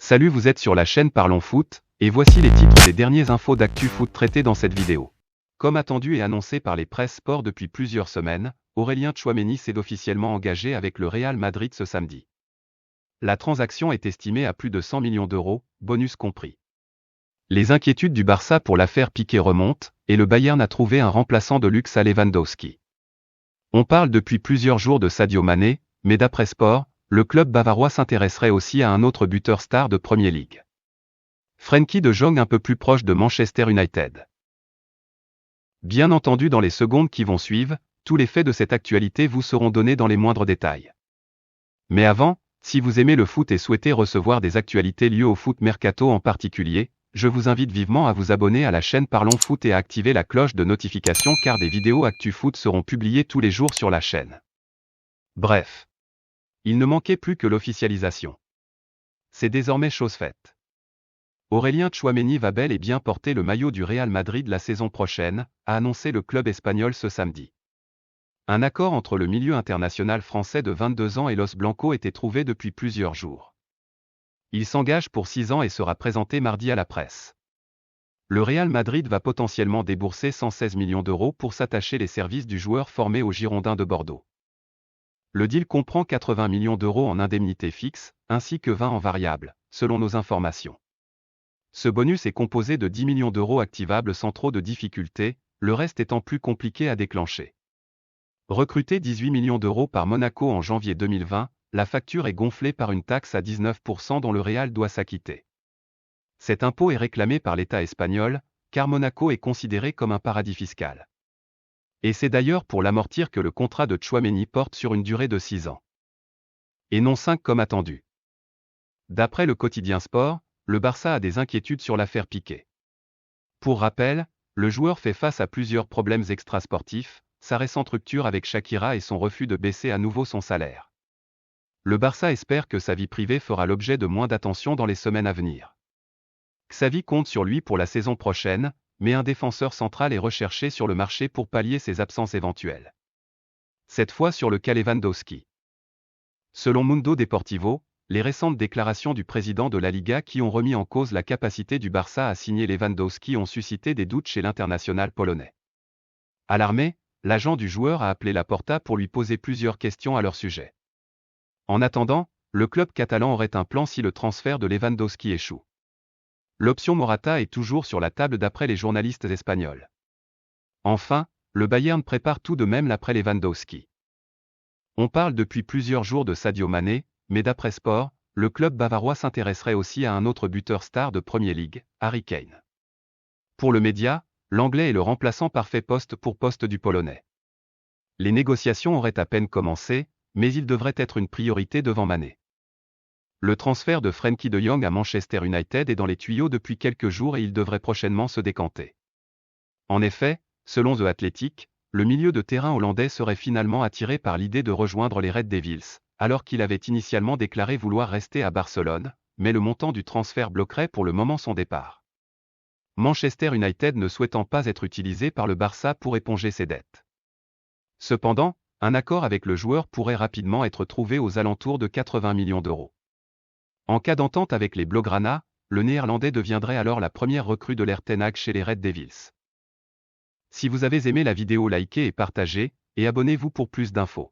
Salut, vous êtes sur la chaîne Parlons Foot, et voici les titres des dernières infos d'actu foot traitées dans cette vidéo. Comme attendu et annoncé par les presses sport depuis plusieurs semaines, Aurélien Tchouaméni s'est officiellement engagé avec le Real Madrid ce samedi. La transaction est estimée à plus de 100 millions d'euros, bonus compris. Les inquiétudes du Barça pour l'affaire Piqué remontent, et le Bayern a trouvé un remplaçant de luxe à Lewandowski. On parle depuis plusieurs jours de Sadio Mané, mais d'après Sport, le club bavarois s'intéresserait aussi à un autre buteur star de Premier League. Frenkie de Jong un peu plus proche de Manchester United. Bien entendu, dans les secondes qui vont suivre, tous les faits de cette actualité vous seront donnés dans les moindres détails. Mais avant, si vous aimez le foot et souhaitez recevoir des actualités liées au foot mercato en particulier, je vous invite vivement à vous abonner à la chaîne Parlons Foot et à activer la cloche de notification car des vidéos Actu Foot seront publiées tous les jours sur la chaîne. Bref. Il ne manquait plus que l'officialisation. C'est désormais chose faite. Aurélien Tchouaméni va bel et bien porter le maillot du Real Madrid la saison prochaine, a annoncé le club espagnol ce samedi. Un accord entre le milieu international français de 22 ans et Los Blancos était trouvé depuis plusieurs jours. Il s'engage pour 6 ans et sera présenté mardi à la presse. Le Real Madrid va potentiellement débourser 116 millions d'euros pour s'attacher les services du joueur formé aux Girondins de Bordeaux. Le deal comprend 80 millions d'euros en indemnité fixe, ainsi que 20 en variable, selon nos informations. Ce bonus est composé de 10 millions d'euros activables sans trop de difficultés, le reste étant plus compliqué à déclencher. Recruté 18 millions d'euros par Monaco en janvier 2020, la facture est gonflée par une taxe à 19% dont le Real doit s'acquitter. Cet impôt est réclamé par l'État espagnol, car Monaco est considéré comme un paradis fiscal. Et c'est d'ailleurs pour l'amortir que le contrat de Tchouaméni porte sur une durée de 6 ans. Et non 5 comme attendu. D'après le quotidien Sport, le Barça a des inquiétudes sur l'affaire Piqué. Pour rappel, le joueur fait face à plusieurs problèmes extrasportifs, sa récente rupture avec Shakira et son refus de baisser à nouveau son salaire. Le Barça espère que sa vie privée fera l'objet de moins d'attention dans les semaines à venir. Xavi compte sur lui pour la saison prochaine, mais un défenseur central est recherché sur le marché pour pallier ses absences éventuelles. Cette fois sur le cas Lewandowski. Selon Mundo Deportivo, les récentes déclarations du président de la Liga qui ont remis en cause la capacité du Barça à signer Lewandowski ont suscité des doutes chez l'international polonais. Alarmé, l'agent du joueur a appelé Laporta pour lui poser plusieurs questions à leur sujet. En attendant, le club catalan aurait un plan si le transfert de Lewandowski échoue. L'option Morata est toujours sur la table d'après les journalistes espagnols. Enfin, le Bayern prépare tout de même l'après Lewandowski. On parle depuis plusieurs jours de Sadio Mané, mais d'après Sport, le club bavarois s'intéresserait aussi à un autre buteur star de Premier League, Harry Kane. Pour le média, l'Anglais est le remplaçant parfait poste pour poste du Polonais. Les négociations auraient à peine commencé, mais il devrait être une priorité devant Mané. Le transfert de Frenkie de Jong à Manchester United est dans les tuyaux depuis quelques jours et il devrait prochainement se décanter. En effet, selon The Athletic, le milieu de terrain hollandais serait finalement attiré par l'idée de rejoindre les Red Devils, alors qu'il avait initialement déclaré vouloir rester à Barcelone, mais le montant du transfert bloquerait pour le moment son départ. Manchester United ne souhaitant pas être utilisé par le Barça pour éponger ses dettes. Cependant, un accord avec le joueur pourrait rapidement être trouvé aux alentours de 80 millions d'euros. En cas d'entente avec les Blaugrana, le Néerlandais deviendrait alors la première recrue de l'Erik ten Hag chez les Red Devils. Si vous avez aimé la vidéo, likez et partagez, et abonnez-vous pour plus d'infos.